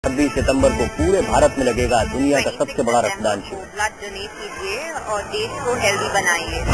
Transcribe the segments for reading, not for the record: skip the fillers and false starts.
26 सितंबर को पूरे भारत में लगेगा दुनिया का सबसे बड़ा रक्तदान शिविर। ब्लड डोनेट कीजिए और देश को हेल्दी बनाइए।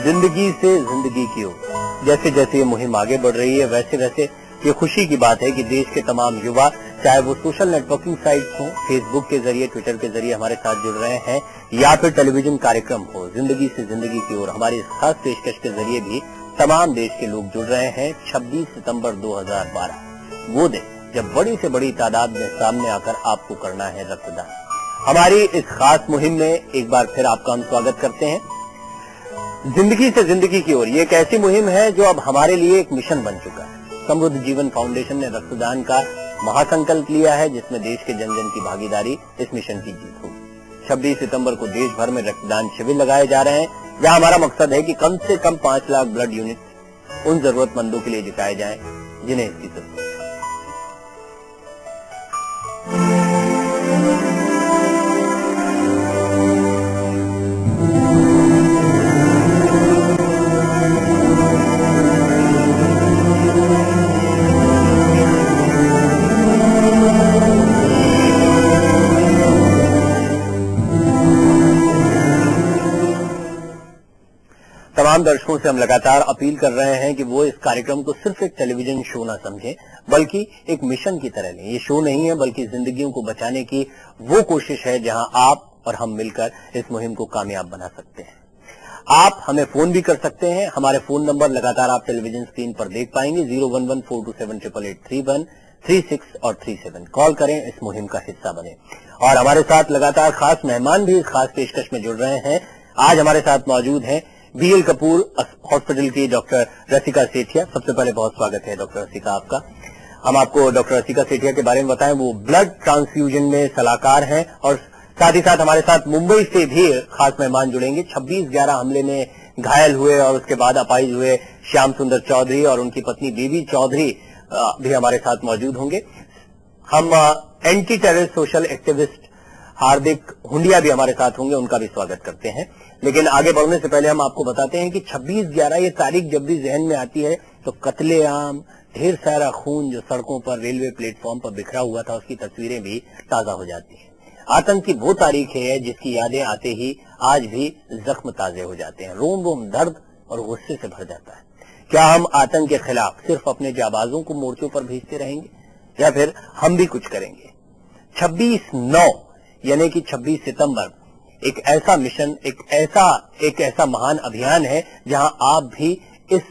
जिंदगी से जिंदगी की ओर जैसे जैसे ये मुहिम आगे बढ़ रही है वैसे वैसे ये खुशी की बात है कि देश के तमाम युवा, चाहे वो सोशल नेटवर्किंग साइट्स हों, फेसबुक के जरिए, ट्विटर के जरिए हमारे साथ जुड़ रहे हैं, या फिर टेलीविजन कार्यक्रम हो, जिंदगी से जिंदगी की ओर हमारी इस खास पेशकश के जरिए भी तमाम देश के लोग जुड़ रहे हैं। 26 सितंबर 2012 वो दिन जब बड़ी से बड़ी तादाद में सामने आकर आपको करना है रक्तदान। हमारी इस खास मुहिम में एक बार फिर आपका हम स्वागत करते हैं। जिंदगी से जिंदगी की ओर ये एक ऐसी मुहिम है जो अब हमारे लिए एक मिशन बन चुका है। समृद्ध जीवन फाउंडेशन ने रक्तदान का महासंकल्प लिया है, जिसमें देश के जन जन की भागीदारी इस मिशन की जीत होगी। 26 सितंबर को देश भर में रक्तदान शिविर लगाए जा रहे हैं, जहां हमारा मकसद है कि कम से कम 5 लाख ब्लड यूनिट उन जरूरतमंदों के लिए जुटाए जाएं जिन्हें इसकी जरूरत है। तमाम दर्शकों से हम लगातार अपील कर रहे हैं कि वो इस कार्यक्रम को सिर्फ एक टेलीविजन शो ना समझें, बल्कि एक मिशन की तरह लें। ये शो नहीं है, बल्कि जिंदगियों को बचाने की वो कोशिश है जहां आप और हम मिलकर इस मुहिम को कामयाब बना सकते हैं। आप हमें फोन भी कर सकते हैं। हमारे फोन नंबर लगातार आप टेलीविजन स्क्रीन पर देख पाएंगे। 011-427-8831, 36 और 37 कॉल करें, इस मुहिम का हिस्सा बने। और हमारे साथ लगातार खास मेहमान भी इस खास पेशकश में जुड़ रहे हैं। आज हमारे साथ मौजूद हैं BL कपूर हॉस्पिटल की डॉक्टर रसिका सेठिया। सबसे पहले बहुत स्वागत है डॉक्टर रसिका आपका। हम आपको डॉक्टर रसिका सेठिया के बारे में बताएं। वो ब्लड ट्रांसफ्यूजन में सलाहकार हैं और साथ ही साथ हमारे साथ मुंबई से भी खास मेहमान जुड़ेंगे। 26/11 हमले में घायल हुए और उसके बाद अपाहिज हुए श्याम सुंदर चौधरी और उनकी पत्नी बेबी चौधरी भी हमारे साथ मौजूद होंगे। हम एंटी टेरर सोशल एक्टिविस्ट हार्दिक हुंडिया भी हमारे साथ होंगे, उनका भी स्वागत करते हैं। लेकिन आगे बढ़ने से पहले हम आपको बताते हैं कि 26/11 ये तारीख जब भी जहन में आती है तो कत्लेआम, ढेर सारा खून जो सड़कों पर, रेलवे प्लेटफॉर्म पर बिखरा हुआ था, उसकी तस्वीरें भी ताजा हो जाती हैं। आतंक की वो तारीख है जिसकी यादें आते ही आज भी जख्म ताजे हो जाते हैं, रोम रोम दर्द और गुस्से से भर जाता है। क्या हम आतंक के खिलाफ सिर्फ अपने जाबाजों को मोर्चों पर भेजते रहेंगे या फिर हम भी कुछ करेंगे? 26/9 यानी कि 26 सितंबर एक ऐसा मिशन, एक ऐसा महान अभियान है जहां आप भी इस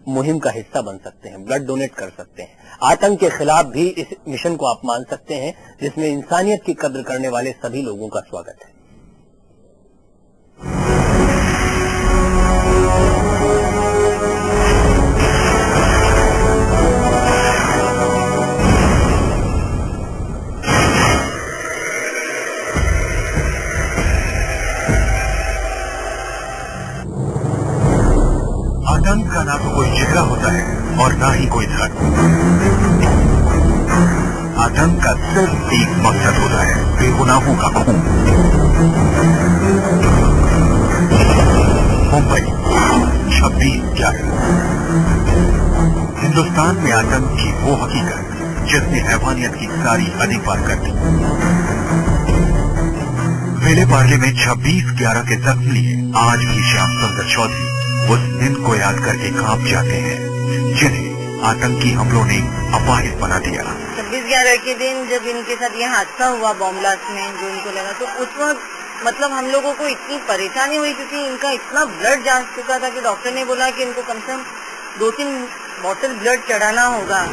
मुहिम का हिस्सा बन सकते हैं, ब्लड डोनेट कर सकते हैं। आतंक के खिलाफ भी इस मिशन को आप मान सकते हैं, जिसमें इंसानियत की कद्र करने वाले सभी लोगों का स्वागत है। आतंक का ना तो कोई चेहरा होता है और ना ही कोई धर्म। आतंक का सिर्फ एक मकसद होता है, बेगुनाहों का खून। मुंबई 26/11। हिंदुस्तान में आतंक की वो हकीकत जिसने हैवानियत की सारी हदें पार कर दी। वेले पार्ले में 26/11 के जख्म लिए आज भी श्याम सुंदर चौधरी उस दिन को याद करके कांप जाते हैं जिन्हें आतंकी हमलों ने अपाहिज बना दिया। 26/11 के दिन जब इनके साथ ये हादसा हुआ बॉम्ब ब्लास्ट में, जो इनको लगा, तो उस वक्त मतलब हम लोगों को इतनी परेशानी हुई क्योंकि इनका इतना ब्लड जा चुका था कि डॉक्टर ने बोला कि इनको कम से कम 2-3 बॉटल ब्लड चढ़ाना होगा।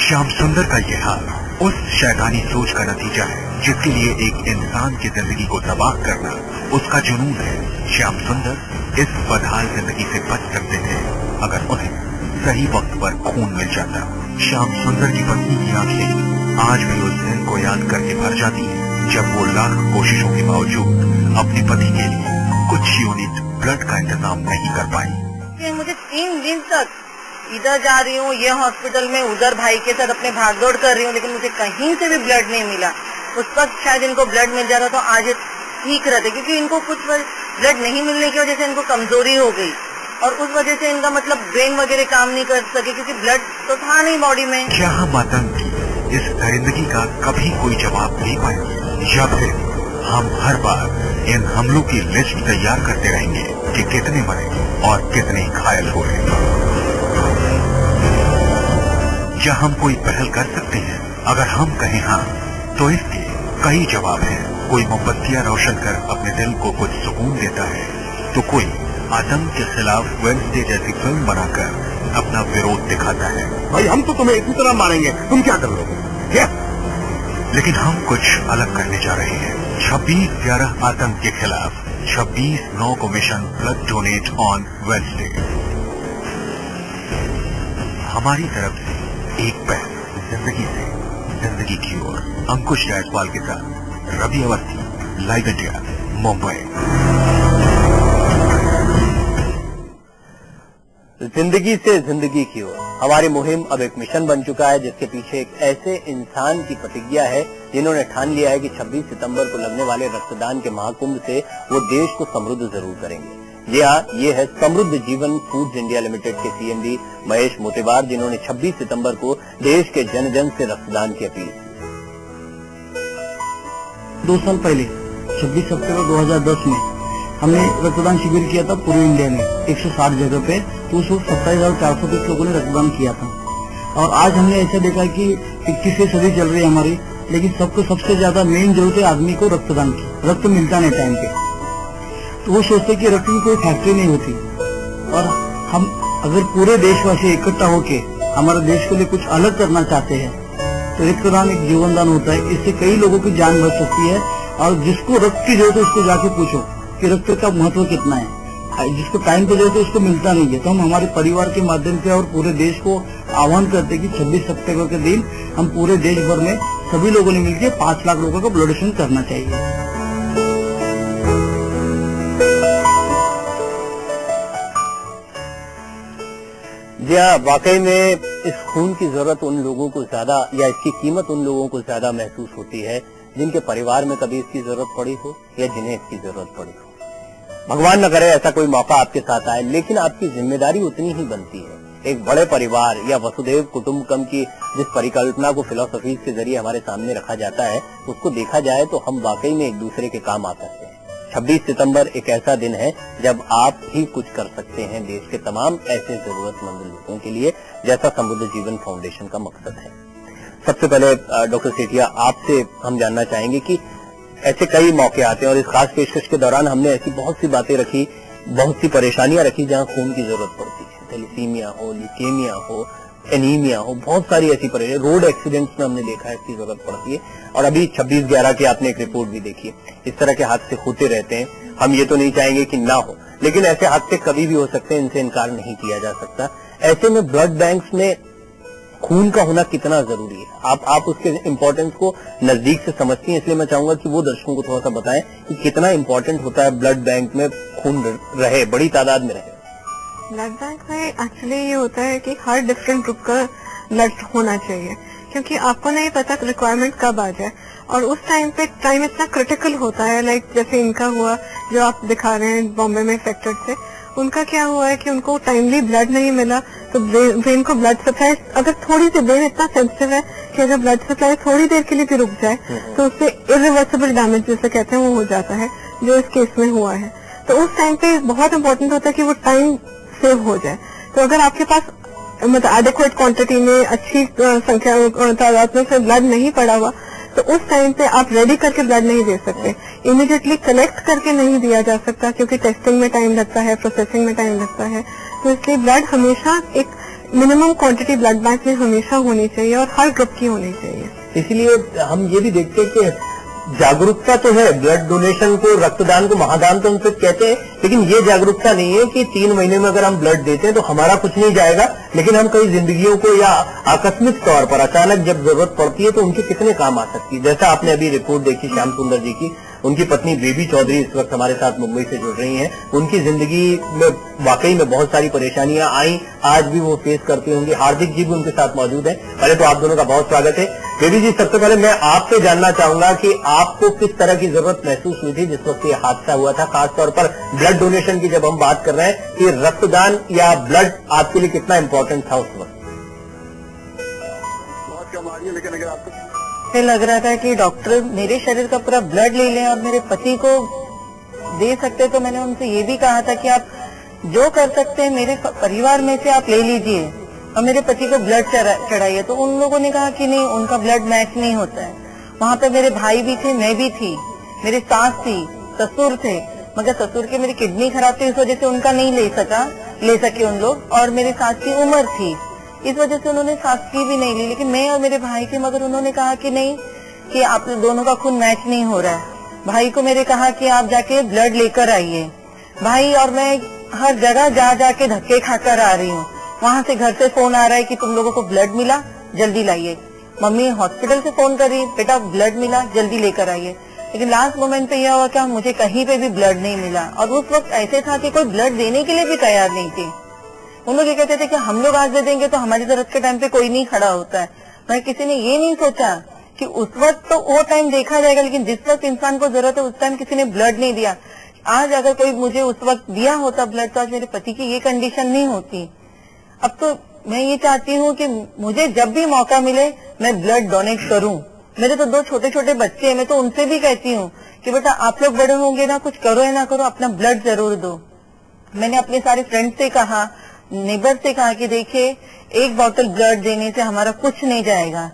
श्याम सुंदर का यह हाल उस शैतानी सोच का नतीजा है जिसके लिए एक इंसान की जिंदगी को तबाह करना उसका जुनून है। श्याम सुंदर इस बदहाल जिंदगी से बच सकते थे अगर उन्हें सही वक्त पर खून मिल जाता। श्याम सुंदर की पत्नी की आंखें आज भी उस दिन को याद करके भर जाती हैं जब वो लाख कोशिशों के बावजूद अपने पति के लिए कुछ यूनिट ब्लड का इंतजाम नहीं कर पाई। कि मुझे 3 दिन तक इधर जा रही हूँ, ये हॉस्पिटल में, उधर भाई के साथ अपने भागदौड़ कर रही हूँ, लेकिन मुझे कहीं से भी ब्लड नहीं मिला। उस वक्त शायद इनको ब्लड मिल जा रहा तो आज ठीक रहते, क्योंकि इनको कुछ ब्लड नहीं मिलने की वजह से इनको कमजोरी हो गई और उस वजह से इनका मतलब ब्रेन वगैरह काम नहीं कर सके, क्योंकि ब्लड तो था नहीं बॉडी में। क्या हम आतंकी इस दरिंदगी का कभी कोई जवाब दे पाएंगे, या फिर हम हर बार इन हमलों की लिस्ट तैयार करते रहेंगे कि कितने मरे और कितने घायल हुए? क्या हम कोई पहल कर सकते हैं? अगर हम कहें हाँ, तो इसके कई जवाब हैं। कोई मोमबत्तियां रोशन कर अपने दिल को कुछ सुकून देता है, तो कोई आतंक के खिलाफ वेडनेसडे जैसी फिल्म बनाकर अपना विरोध दिखाता है। भाई हम तो तुम्हें इसी तरह मारेंगे, तुम क्या कर लोगे? लेकिन हम कुछ अलग करने जा रहे हैं। 26/11 आतंक के खिलाफ 26/9 को mission blood donate on Wednesday. हमारी तरफ से एक पहल जिंदगी से जिंदगी की ओर। अंकुश जायसवाल के साथ रवि अवस्थी, लाइव इंडिया, मुंबई। जिंदगी से जिंदगी की ओर हमारी मुहिम अब एक मिशन बन चुका है, जिसके पीछे एक ऐसे इंसान की प्रतिज्ञा है जिन्होंने ठान लिया है कि 26 सितंबर को लगने वाले रक्तदान के महाकुंभ से वो देश को समृद्ध जरूर करेंगे। जी हाँ, ये है समृद्ध जीवन फूड्स इंडिया लिमिटेड के सीएमडी महेश मोतेवार, जिन्होंने 26 सितंबर को देश के जन जन से रक्तदान की अपील की। 2 साल पहले 26 सितंबर 2010 में हमने रक्तदान शिविर किया था पूरे इंडिया में 160 जगह पे। तो उस वक्त 27,430 लोगों ने रक्तदान किया था। और आज हमने ऐसा देखा कि 21वीं सदी चल रही है हमारी, लेकिन सबको सबसे ज्यादा मेन जरूरत है आदमी को रक्तदान की। रक्त मिलता नहीं टाइम पे, तो वो सोचते कि रक्त की कोई फैक्ट्री नहीं होती। और हम अगर पूरे देशवासी इकट्ठा होके हमारे देश के लिए कुछ अलग करना चाहते हैं, तो रक्तदान एक जीवनदान होता है। इससे कई लोगों की जान बच सकती है। और जिसको रक्त की जरूरत है उसको जाके पूछो कि रक्त का महत्व कितना है। जिसको टाइम पे जरूरत है उसको मिलता नहीं है। तो हम हमारे परिवार के माध्यम से और पूरे देश को आह्वान करते हैं कि 26 सितंबर के दिन हम पूरे देश भर में सभी लोगों ने मिलकर 5 लाख लोगों का ब्लड डोनेशन करना चाहिए। जी हाँ, वाकई में इस खून की जरूरत उन लोगों को ज्यादा, या इसकी कीमत उन लोगों को ज्यादा महसूस होती है जिनके परिवार में कभी इसकी जरूरत पड़ी हो या जिन्हें इसकी जरूरत पड़ी हो। भगवान न करे ऐसा कोई मौका आपके साथ आए, लेकिन आपकी जिम्मेदारी उतनी ही बनती है। एक बड़े परिवार या वसुधैव कुटुंबकम की जिस परिकल्पना को फिलॉसफी के जरिए हमारे सामने रखा जाता है, उसको देखा जाए तो हम वाकई में एक दूसरे के काम आ सकते हैं। 26 सितंबर एक ऐसा दिन है जब आप ही कुछ कर सकते हैं देश के तमाम ऐसे जरूरतमंद लोगों के लिए, जैसा समृद्ध जीवन फाउंडेशन का मकसद है। सबसे पहले डॉक्टर सेठिया, आपसे हम जानना चाहेंगे कि ऐसे कई मौके आते हैं और इस खास पेशकश के दौरान हमने ऐसी बहुत सी बातें रखी, बहुत सी परेशानियां रखी जहां खून की जरूरत पड़ती है। थैलेसीमिया हो, ल्यूकेमिया हो, एनीमिया हो, बहुत सारी ऐसी परेशानी, रोड एक्सीडेंट्स में हमने देखा है इसकी जरूरत पड़ती है। और अभी 26/11 की आपने एक रिपोर्ट भी देखी है। इस तरह के हादसे होते रहते हैं, हम ये तो नहीं चाहेंगे कि ना हो, लेकिन ऐसे हादसे कभी भी हो सकते हैं, इनसे इनकार नहीं किया जा सकता। ऐसे में ब्लड बैंक्स में खून का होना कितना जरूरी है, आप उसके इम्पोर्टेंस को नजदीक से समझती हैं, इसलिए मैं चाहूंगा कि वो दर्शकों को थोड़ा सा बताएं कि कितना इम्पोर्टेंट होता है ब्लड बैंक में खून रहे, बड़ी तादाद में रहे। ब्लड बैंक में एक्चुअली ये होता है कि हर डिफरेंट ग्रुप का ब्लड होना चाहिए, क्योंकि आपको नहीं पता रिक्वायरमेंट कब आ जाए। और उस टाइम पे टाइम इतना क्रिटिकल होता है, लाइक जैसे इनका हुआ जो आप दिखा रहे हैं बॉम्बे में इन्फेक्टेड से, उनका क्या हुआ है कि उनको टाइमली ब्लड नहीं मिला, तो ब्रेन को ब्लड सप्लाई, अगर थोड़ी सी ब्रेन इतना सेंसिटिव है कि अगर ब्लड सप्लाई थोड़ी देर के लिए भी रुक जाए तो उससे इरिवर्सिबल डैमेज जिसे कहते हैं वो हो जाता है, जो इस केस में हुआ है। तो उस टाइम पे बहुत इंपॉर्टेंट होता है कि वो टाइम सेव हो जाए। तो अगर आपके पास मतलब एडिक्वेट क्वांटिटी में अच्छी संख्या तादाद में से ब्लड नहीं पड़ा हुआ, तो उस टाइम पे आप रेडी करके ब्लड नहीं दे सकते, इमीडिएटली कलेक्ट करके नहीं दिया जा सकता, क्योंकि टेस्टिंग में टाइम लगता है, प्रोसेसिंग में टाइम लगता है। तो इसलिए ब्लड हमेशा एक मिनिमम क्वांटिटी ब्लड बैंक में हमेशा होनी चाहिए और हर ग्रुप की होनी चाहिए। इसलिए हम ये भी देखते हैं कि जागरूकता तो है, ब्लड डोनेशन को, रक्तदान को महादान तो हम सिर्फ कहते हैं, लेकिन ये जागरूकता नहीं है कि 3 महीने में अगर हम ब्लड देते हैं तो हमारा कुछ नहीं जाएगा, लेकिन हम कई जिंदगियों को या आकस्मिक तौर पर अचानक जब जरूरत पड़ती है तो उनके कितने काम आ सकती है। जैसा आपने अभी रिपोर्ट देखी श्याम सुंदर जी की, उनकी पत्नी बेबी चौधरी इस वक्त हमारे साथ मुंबई से जुड़ रही हैं। उनकी जिंदगी में वाकई में बहुत सारी परेशानियां आई, आज भी वो फेस करती होंगी। हार्दिक जी भी उनके साथ मौजूद है। पहले तो आप दोनों का बहुत स्वागत है। बेबी जी, सबसे पहले मैं आपसे जानना चाहूंगा कि आपको किस तरह की जरूरत महसूस हुई थी जिस वक्त ये हादसा हुआ था, खासतौर पर ब्लड डोनेशन की जब हम बात कर रहे हैं कि रक्तदान या ब्लड आपके लिए कितना इम्पोर्टेंट था उस वक्त? बहुत कम आ रही है, लेकिन अगर आपको मुझे लग रहा था कि डॉक्टर मेरे शरीर का पूरा ब्लड ले लें और मेरे पति को दे सकते, तो मैंने उनसे ये भी कहा था कि आप जो कर सकते हैं मेरे परिवार में से आप ले लीजिए और मेरे पति को ब्लड चढ़ाइए। तो उन लोगों ने कहा कि नहीं, उनका ब्लड मैच नहीं होता है। वहाँ पे मेरे भाई भी थे, मैं भी थी, मेरी सास थी, ससुर थे, मगर ससुर के मेरी किडनी खराब थी, इस वजह से उनका नहीं ले सके उन लोग। और मेरी सास की उम्र थी, इस वजह से उन्होंने सास की भी नहीं ली। लेकिन मैं और मेरे भाई के, मगर उन्होंने कहा कि नहीं, कि आप दोनों का खून मैच नहीं हो रहा है। भाई को मेरे कहा कि आप जाके ब्लड लेकर आइए। भाई और मैं हर जगह जा जाके धक्के खाकर आ रही हूँ। वहाँ से घर से फोन आ रहा है कि तुम लोगों को ब्लड मिला, जल्दी लाइए। मम्मी हॉस्पिटल से फोन कर रही, बेटा ब्लड मिला, जल्दी लेकर आइए। लेकिन लास्ट मोमेंट पे यह हुआ कि मुझे कहीं पे भी ब्लड नहीं मिला। और उस वक्त ऐसे था कि कोई ब्लड देने के लिए भी तैयार नहीं थी। उन लोग ये कहते थे कि हम लोग आज दे देंगे तो हमारी जरूरत के टाइम पे कोई नहीं खड़ा होता है। मैं किसी ने ये नहीं सोचा कि उस वक्त तो वो टाइम देखा जाएगा, लेकिन जिस वक्त इंसान को जरूरत है उस टाइम किसी ने ब्लड नहीं दिया। आज अगर कोई मुझे उस वक्त दिया होता ब्लड तो आज मेरे पति की ये कंडीशन नहीं होती। अब तो मैं ये चाहती हूँ कि मुझे जब भी मौका मिले मैं ब्लड डोनेट करूँ। मेरे तो 2 छोटे छोटे बच्चे हैं, मैं तो उनसे भी कहती हूँ कि बेटा आप लोग बड़े होंगे ना, कुछ करो या ना करो, अपना ब्लड जरूर दो। मैंने अपने सारे फ्रेंड से कहा, नेबर से कहा कि देखिए, 1 बॉटल ब्लड देने से हमारा कुछ नहीं जाएगा।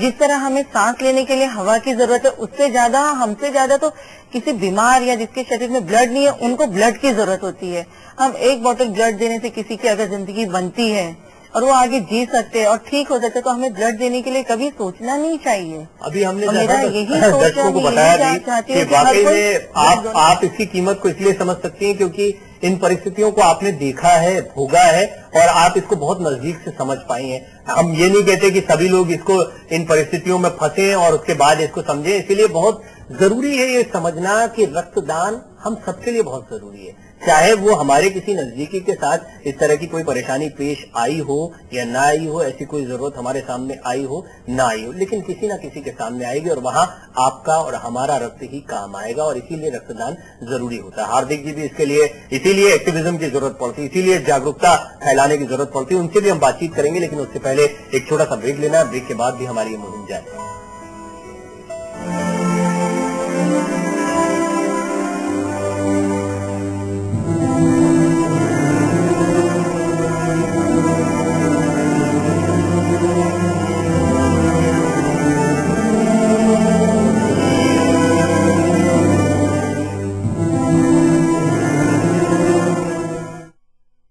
जिस तरह हमें सांस लेने के लिए हवा की जरूरत है, उससे ज्यादा, हमसे ज्यादा तो किसी बीमार या जिसके शरीर में ब्लड नहीं है उनको ब्लड की जरूरत होती है। हम 1 बॉटल ब्लड देने से किसी की अगर जिंदगी बनती है और वो आगे जी सकते हैं और ठीक हो सकते, तो हमें ब्लड देने के लिए कभी सोचना नहीं चाहिए। अभी हमने मेरा यही दर्शकों को बताया चाहती कि हूँ कि वाकई में आप इसकी कीमत को इसलिए समझ सकती हैं क्योंकि इन परिस्थितियों को आपने देखा है, भोगा है और आप इसको बहुत नजदीक से समझ पाई हैं। हम ये नहीं कहते कि सभी लोग इसको, इन परिस्थितियों में फंसे और उसके बाद इसको समझें। इसीलिए बहुत जरूरी है ये समझना कि रक्तदान हम सबके लिए बहुत जरूरी है। चाहे वो हमारे किसी नजदीकी के साथ इस तरह की कोई परेशानी पेश आई हो या ना आई हो, ऐसी कोई जरूरत हमारे सामने आई हो ना आई हो, लेकिन किसी ना किसी के सामने आएगी और वहां आपका और हमारा रक्त ही काम आएगा और इसीलिए रक्तदान जरूरी होता है। हार्दिक जी भी इसके लिए, इसीलिए एक्टिविज्म की जरूरत पड़ती है, इसीलिए जागरूकता फैलाने की जरूरत पड़ती है। उनसे भी हम बातचीत करेंगे, लेकिन उससे पहले एक छोटा सा ब्रेक लेना है। ब्रेक के बाद भी हमारी ये मुहिम जाए।